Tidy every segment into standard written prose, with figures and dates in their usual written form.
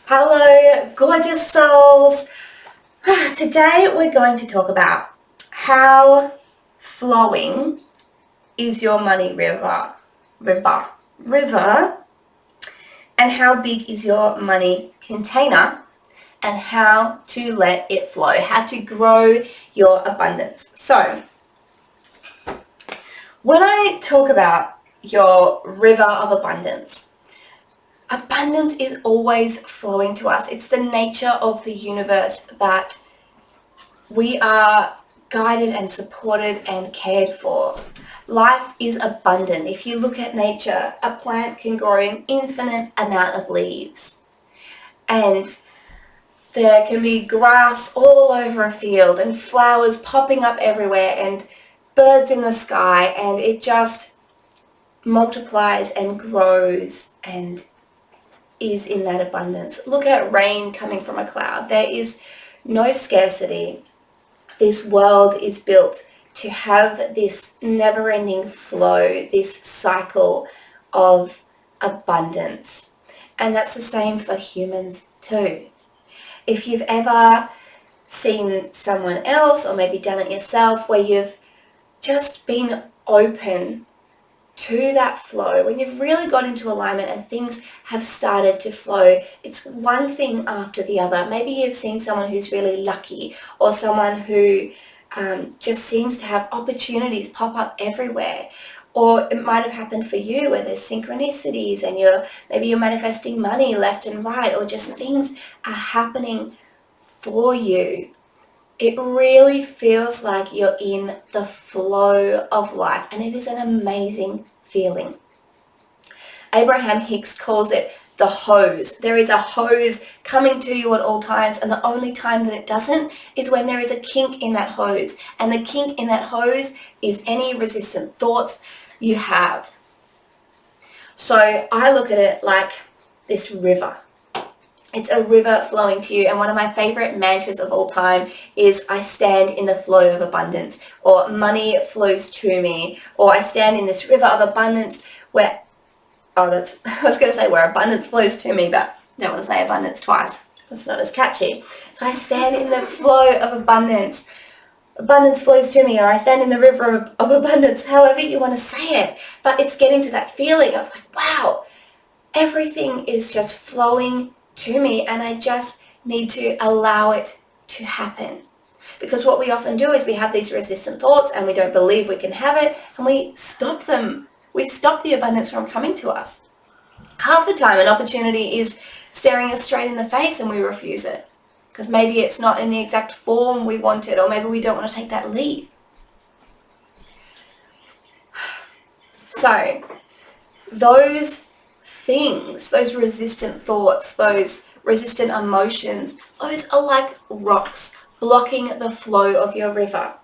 Hello, gorgeous souls. Today we're going to talk about how flowing is your money river, and how big is your money container, and how to let it flow, how to grow your abundance. So, when I talk about your river of abundance, abundance is always flowing to us. It's the nature of the universe that we are guided and supported and cared for. Life is abundant. If you look at nature, a plant can grow an infinite amount of leaves. And there can be grass all over a field and flowers popping up everywhere and birds in the sky, and it just multiplies and grows and is in that abundance. Look at rain coming from a cloud. There is no scarcity. This world is built to have this never-ending flow, this cycle of abundance. And that's the same for humans too. If you've ever seen someone else, or maybe done it yourself, where you've just been open to that flow, when you've really got into alignment and things have started to flow, it's one thing after the other. Maybe you've seen someone who's really lucky, or someone who just seems to have opportunities pop up everywhere. Or it might have happened for you where there's synchronicities and maybe you're manifesting money left and right, or just things are happening for you. It really feels like you're in the flow of life, and it is an amazing feeling. Abraham Hicks calls it the hose. There is a hose coming to you at all times, and the only time that it doesn't is when there is a kink in that hose. And the kink in that hose is any resistant thoughts you have. So I look at it like this river. It's a river flowing to you, and one of my favorite mantras of all time is I stand in the flow of abundance, or money flows to me, or I stand in this river of abundance where, I was going to say where abundance flows to me, but I don't want to say abundance twice. It's not as catchy. So I stand in the flow of abundance. Abundance flows to me, or I stand in the river of abundance, however you want to say it. But it's getting to that feeling of like, wow, everything is just flowing to me, and I just need to allow it to happen. Because what we often do is we have these resistant thoughts and we don't believe we can have it, and we stop them. We stop the abundance from coming to us. Half the time an opportunity is staring us straight in the face and we refuse it. Because maybe it's not in the exact form we wanted, or maybe we don't want to take that leap. So those things, those resistant thoughts, those resistant emotions, those are like rocks blocking the flow of your river.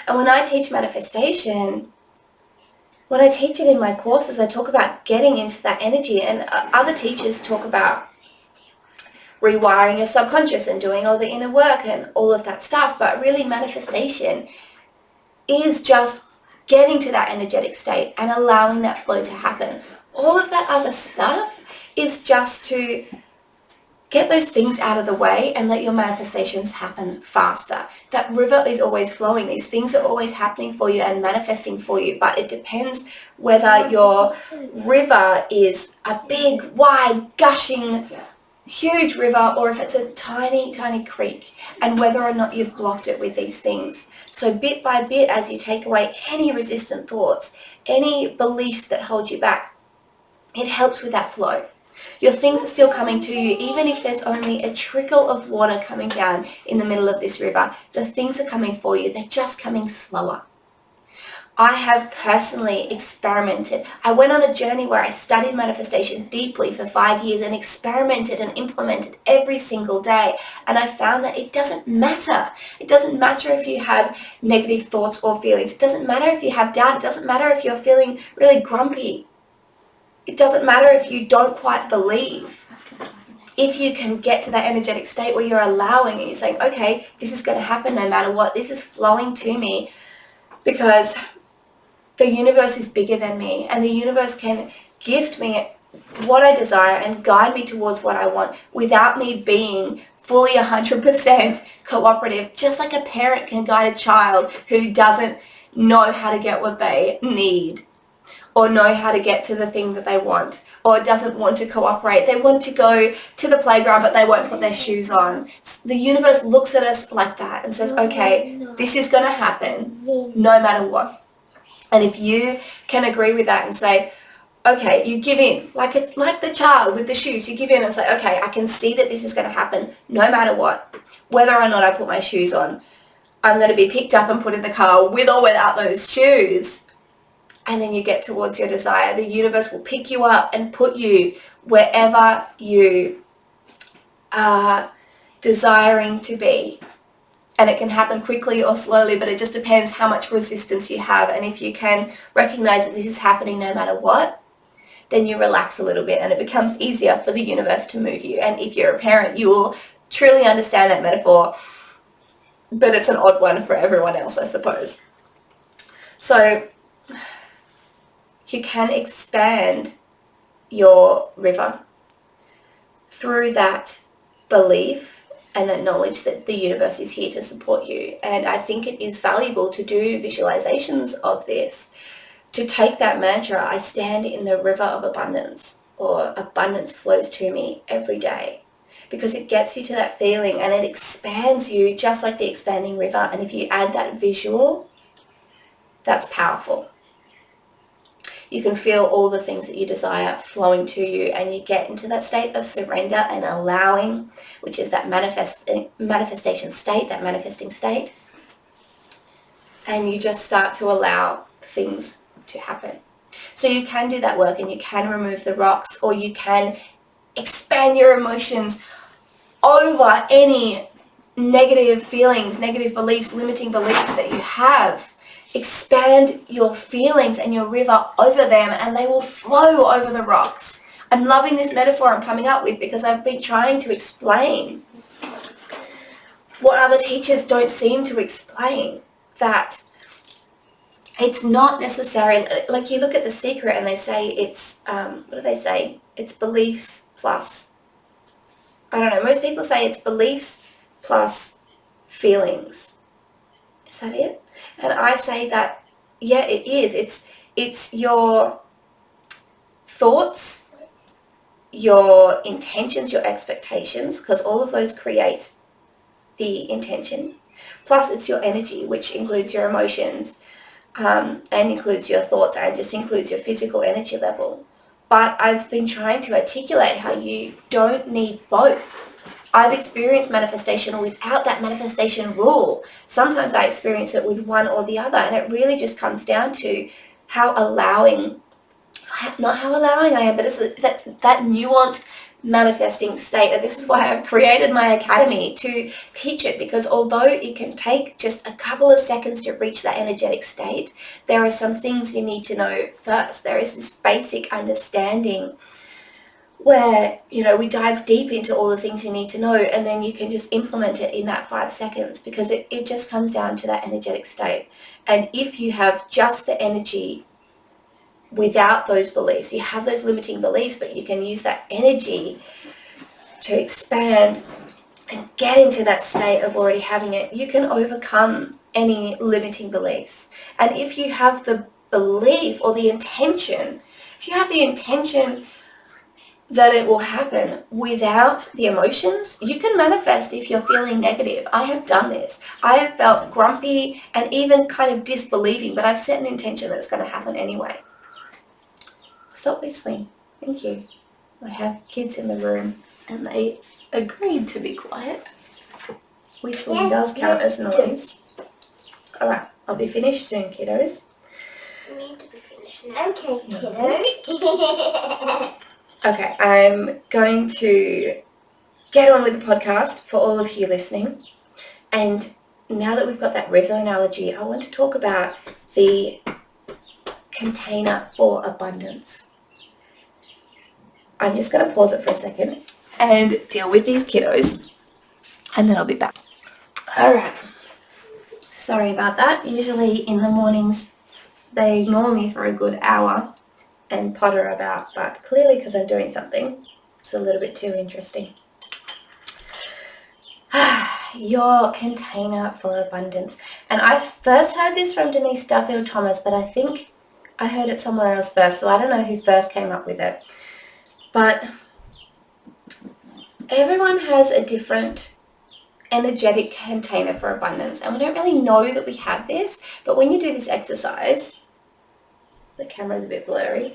And when I teach manifestation, when I teach it in my courses, I talk about getting into that energy, and other teachers talk about rewiring your subconscious and doing all the inner work and all of that stuff. But really, manifestation is just getting to that energetic state and allowing that flow to happen. All of that other stuff is just to get those things out of the way and let your manifestations happen faster. That river is always flowing. These things are always happening for you and manifesting for you, but it depends whether your river is a big, wide, gushing, huge river, or if it's a tiny, tiny creek, and whether or not you've blocked it with these things. So bit by bit, as you take away any resistant thoughts, any beliefs that hold you back, it helps with that flow. Your things are still coming to you, even if there's only a trickle of water coming down in the middle of this river. The things are coming for you. They're just coming slower. I have personally experimented. I went on a journey where I studied manifestation deeply for 5 years and experimented and implemented every single day. And I found that it doesn't matter. It doesn't matter if you have negative thoughts or feelings. It doesn't matter if you have doubt. It doesn't matter if you're feeling really grumpy. It doesn't matter if you don't quite believe. If you can get to that energetic state where you're allowing and you're saying, okay, this is going to happen no matter what. This is flowing to me because the universe is bigger than me, and the universe can gift me what I desire and guide me towards what I want without me being fully 100% cooperative, just like a parent can guide a child who doesn't know how to get what they need or know how to get to the thing that they want, or doesn't want to cooperate. They want to go to the playground, but they won't put their shoes on. The universe looks at us like that and says, okay, this is going to happen no matter what. And if you can agree with that and say, okay, you give in, like it's like the child with the shoes, you give in and say, okay, I can see that this is going to happen no matter what. Whether or not I put my shoes on, I'm going to be picked up and put in the car with or without those shoes. And then you get towards your desire. The universe will pick you up and put you wherever you are desiring to be. And it can happen quickly or slowly, but it just depends how much resistance you have. And if you can recognize that this is happening no matter what, then you relax a little bit and it becomes easier for the universe to move you. And if you're a parent, you will truly understand that metaphor, but it's an odd one for everyone else, I suppose. So you can expand your river through that belief and that knowledge that the universe is here to support you. And I think it is valuable to do visualizations of this, to take that mantra, I stand in the river of abundance, or abundance flows to me every day, because it gets you to that feeling and it expands you just like the expanding river. And if you add that visual, that's powerful. You can feel all the things that you desire flowing to you, and you get into that state of surrender and allowing, which is that manifestation state, that manifesting state. And you just start to allow things to happen. So you can do that work and you can remove the rocks, or you can expand your emotions over any negative feelings, negative beliefs, limiting beliefs that you have. Expand your feelings and your river over them and they will flow over the rocks. I'm loving this metaphor I'm coming up with because I've been trying to explain what other teachers don't seem to explain, that it's not necessary, like you look at The Secret and they say it's, what do they say? It's beliefs plus, I don't know, most people say it's beliefs plus feelings. Is that it? And I say that, yeah, it is. It's your thoughts, your intentions, your expectations, because all of those create the intention. Plus it's your energy, which includes your emotions, and includes your thoughts, and just includes your physical energy level. But I've been trying to articulate how you don't need both. I've experienced manifestation without that manifestation rule. Sometimes I experience it with one or the other, and it really just comes down to how allowing, not how allowing I am, but it's that nuanced manifesting state. And this is why I've created my academy, to teach it, because although it can take just a couple of seconds to reach that energetic state, there are some things you need to know first. There is this basic understanding where, you know, we dive deep into all the things you need to know, and then you can just implement it in that 5 seconds, because it just comes down to that energetic state. And if you have just the energy without those beliefs, you have those limiting beliefs, but you can use that energy to expand and get into that state of already having it, you can overcome any limiting beliefs. And if you have the belief or the intention, if you have the intention that it will happen without the emotions, you can manifest if you're feeling negative. I have done this. I have felt grumpy and even kind of disbelieving, but I've set an intention that it's going to happen anyway. Stop whistling. Thank you. I have kids in the room and they agreed to be quiet. Whistling does count as noise. Alright, I'll be finished soon, kiddos. You need to be finished now. Okay, kiddos. Okay, I'm going to get on with the podcast for all of you listening. And now that we've got that river analogy, I want to talk about the container for abundance. I'm just going to pause it for a second and deal with these kiddos, and then I'll be back. All right. Sorry about that. Usually in the mornings they ignore me for a good hour, and potter about, but clearly because I'm doing something, it's a little bit too interesting. Your container for abundance. And I first heard this from Denise Duffield Thomas, but I think I heard it somewhere else first, so I don't know who first came up with it. But everyone has a different energetic container for abundance, and we don't really know that we have this, but when you do this exercise, the camera's a bit blurry,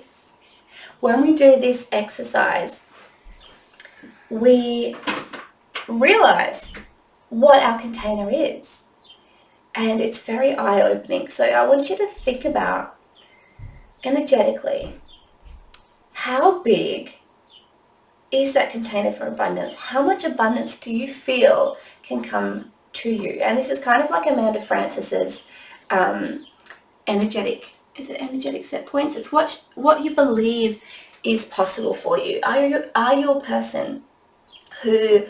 when we do this exercise, we realize what our container is, and it's very eye-opening. So I want you to think about energetically, how big is that container for abundance? How much abundance do you feel can come to you? And this is kind of like Amanda Francis's energetic set points. It's what you believe is possible for you. Are you a person who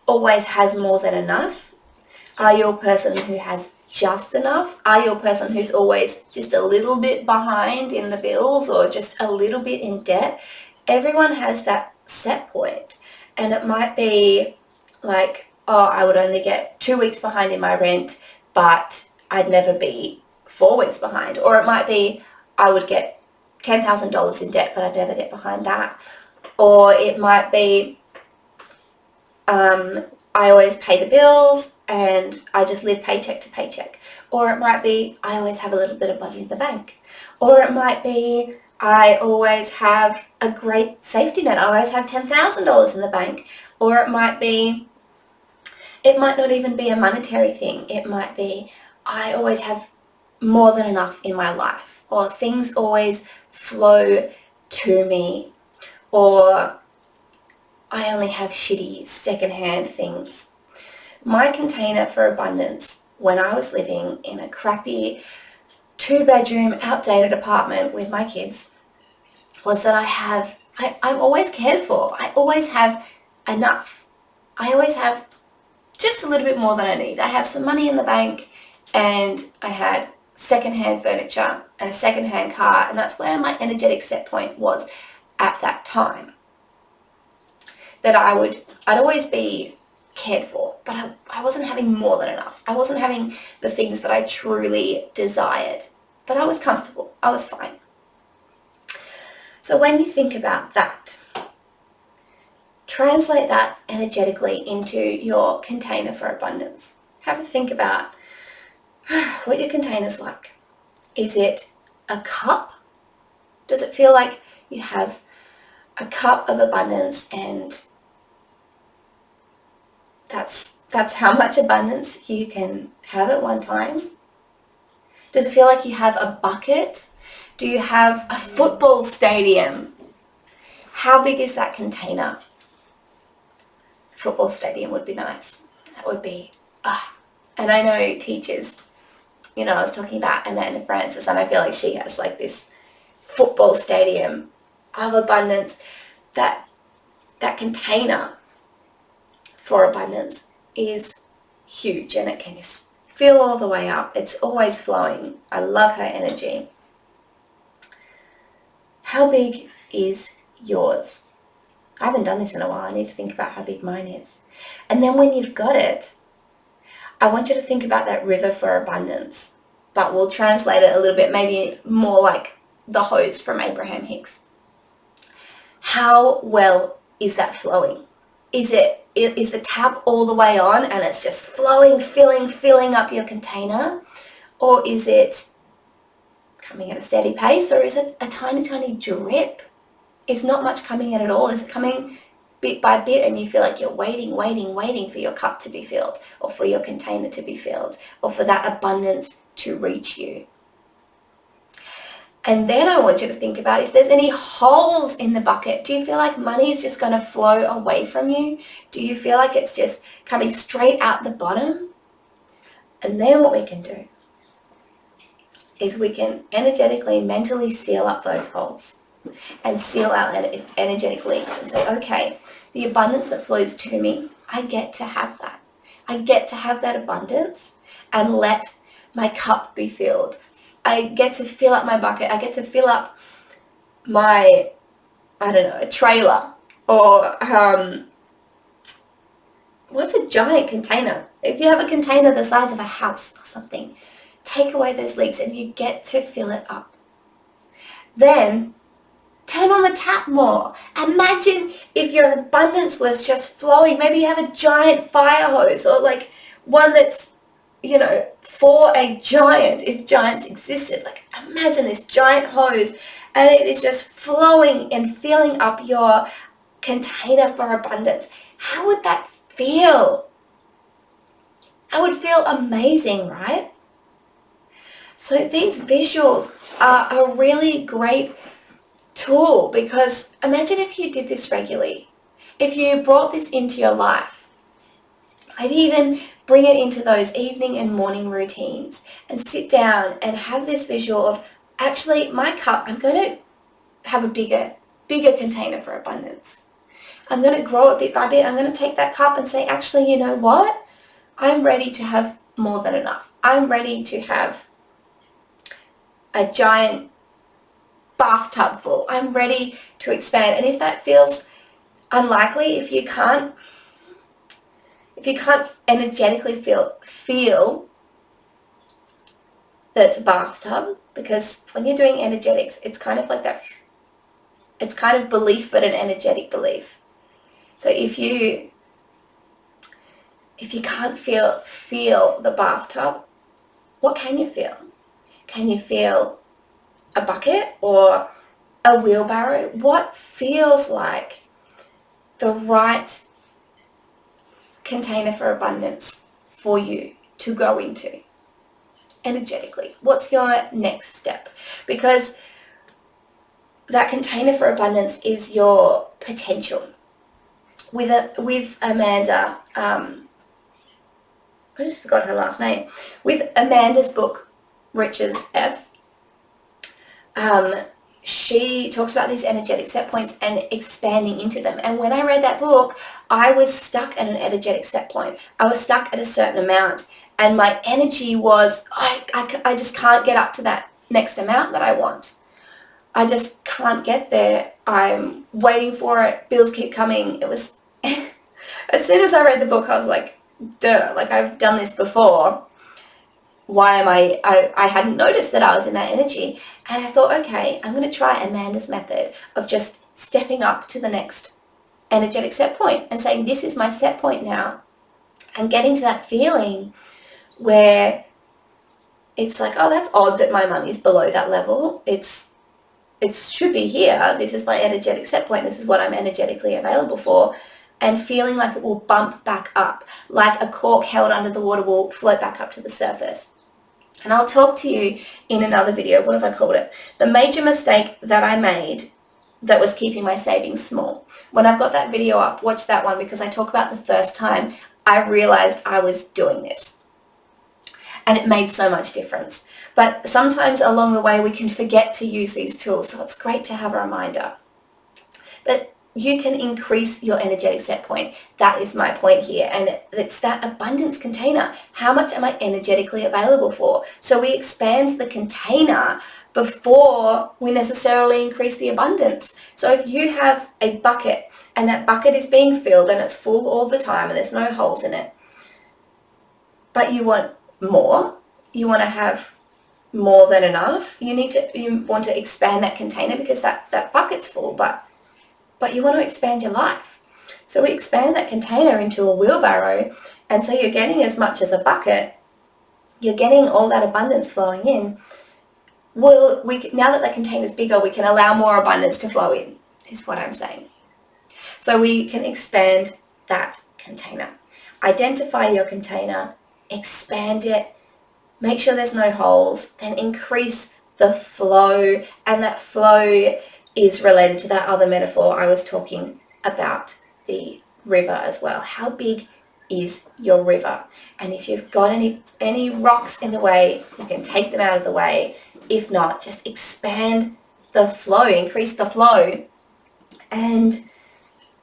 always has more than enough? Are you a person who has just enough? Are you a person who's always just a little bit behind in the bills or just a little bit in debt? Everyone has that set point, and it might be like, oh, I would only get 2 weeks behind in my rent, but I'd never be 4 weeks behind. Or it might be I would get $10,000 in debt, but I'd never get behind that. Or it might be I always pay the bills and I just live paycheck to paycheck. Or it might be I always have a little bit of money in the bank. Or it might be I always have a great safety net. I always have $10,000 in the bank. Or it might not even be a monetary thing. It might be I always have more than enough in my life. Or things always flow to me. Or I only have shitty secondhand things. My container for abundance when I was living in a crappy 2-bedroom outdated apartment with my kids was that I'm always cared for. I always have enough. I always have just a little bit more than I need. I have some money in the bank and I had secondhand furniture and a secondhand car, and that's where my energetic set point was at that time. That I'd always be cared for, but I wasn't having more than enough. I wasn't having the things that I truly desired, but I was comfortable. I was fine. So when you think about that, translate that energetically into your container for abundance. Have a think about what your container's like. Is it a cup? Does it feel like you have a cup of abundance and that's how much abundance you can have at one time? Does it feel like you have a bucket? Do you have a football stadium? How big is that container? Football stadium would be nice. That would be, and I know teachers, I was talking about Amanda Francis, and I feel like she has like this football stadium of abundance. That container for abundance is huge, and it can just fill all the way up. It's always flowing. I love her energy. How big is yours? I haven't done this in a while. I need to think about how big mine is. And then when you've got it, I want you to think about that river for abundance, but we'll translate it a little bit, maybe more like the hose from Abraham Hicks. How well is that flowing? Is the tap all the way on and it's just flowing, filling up your container? Or is it coming at a steady pace? Or is it a tiny, tiny drip? Is not much coming in at all? Is it coming bit by bit and you feel like you're waiting for your cup to be filled, or for your container to be filled, or for that abundance to reach you? And then I want you to think about if there's any holes in the bucket. Do you feel like money is just going to flow away from you? Do you feel like it's just coming straight out the bottom? And then what we can do is we can energetically, mentally seal up those holes and seal out energetic leaks and say, okay, the abundance that flows to me, I get to have that. I get to have that abundance and let my cup be filled. I get to fill up my bucket. I get to fill up my, I don't know, a trailer, or what's a giant container? If you have a container the size of a house or something, take away those leaks and you get to fill it up. Then turn on the tap more. Imagine if your abundance was just flowing. Maybe you have a giant fire hose, or like one that's, you know, for a giant, if giants existed. Like, imagine this giant hose and it is just flowing and filling up your container for abundance. How would that feel? That would feel amazing, right? So these visuals are a really great tool, because imagine if you did this regularly. If you brought this into your life, maybe even bring it into those evening and morning routines, and sit down and have this visual of, actually, my cup, I'm going to have a bigger container for abundance. I'm going to grow it bit by bit. I'm going to take that cup and say, actually, you know what? I'm ready to have more than enough. I'm ready to have a giant bathtub full. I'm ready to expand. And if that feels unlikely, if you can't energetically feel that it's a bathtub, because when you're doing energetics, it's kind of like that, it's kind of belief, but an energetic belief. So if you can't feel the bathtub, what can you feel? Can you feel a bucket or a wheelbarrow? What feels like the right container for abundance for you to go into energetically? What's your next step? Because that container for abundance is your potential. With Amanda, I just forgot her last name. With Amanda's book, Riches F, she talks about these energetic set points and expanding into them. And when I read that book, I was stuck at an energetic set point. I was stuck at a certain amount, and my energy was, I just can't get up to that next amount that I want. I just can't get there. I'm waiting for it. Bills keep coming. It was, as soon as I read the book, I was like, duh, like, I've done this before. Why am I hadn't noticed that I was in that energy. And I thought, okay, I'm going to try Amanda's method of just stepping up to the next energetic set point and saying, this is my set point now. And getting to that feeling where it's like, oh, that's odd that my money's below that level. It should be here. This is my energetic set point. This is what I'm energetically available for. And feeling like it will bump back up, like a cork held under the water will float back up to the surface. And I'll talk to you in another video. What have I called it? The major mistake that I made that was keeping my savings small. When I've got that video up, watch that one, because I talk about the first time I realized I was doing this. And it made so much difference. But sometimes along the way we can forget to use these tools, so it's great to have a reminder. But you can increase your energetic set point. That is my point here. And it's that abundance container. How much am I energetically available for? So we expand the container before we necessarily increase the abundance. So if you have a bucket and that bucket is being filled and it's full all the time and there's no holes in it, but you want more, you want to have more than enough, you want to expand that container because that bucket's full, but you want to expand your life. So we expand that container into a wheelbarrow, and so you're getting as much as a bucket, you're getting all that abundance flowing in. Well, now that the container's bigger, we can allow more abundance to flow in, is what I'm saying. So we can expand that container. Identify your container, expand it, make sure there's no holes, then increase the flow, and that flow is related to that other metaphor I was talking about, the river as well. How big is your river? And if you've got any rocks in the way, you can take them out of the way. If not, just expand the flow, increase the flow, and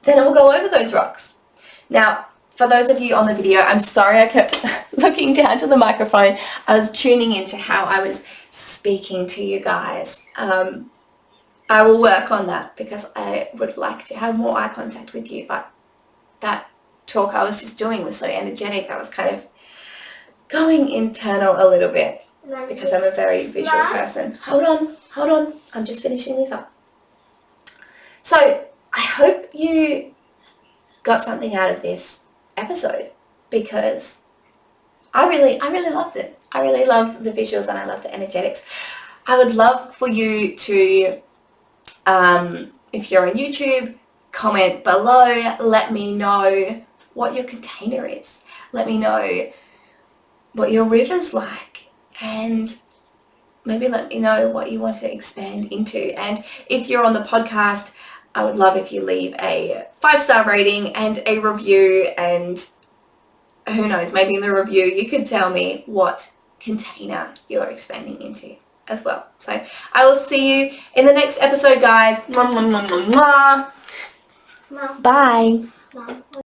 then it will go over those rocks. Now, for those of you on the video, I'm sorry I kept looking down to the microphone. I was tuning into how I was speaking to you guys. I will work on that because I would like to have more eye contact with you, but that talk I was just doing was so energetic. I was kind of going internal a little bit because I'm a very visual person. Hold on. I'm just finishing this up. So I hope you got something out of this episode because I really loved it. I really love the visuals and I love the energetics. I would love for you to, if you're on YouTube, comment below. Let me know what your container is. Let me know what your river's like, and maybe let me know what you want to expand into. And if you're on the podcast, I would love if you leave a 5-star rating and a review, and who knows, maybe in the review you could tell me what container you're expanding into as well. So I will see you in the next episode, guys. Mwah, mwah, mwah, mwah, mwah. Bye.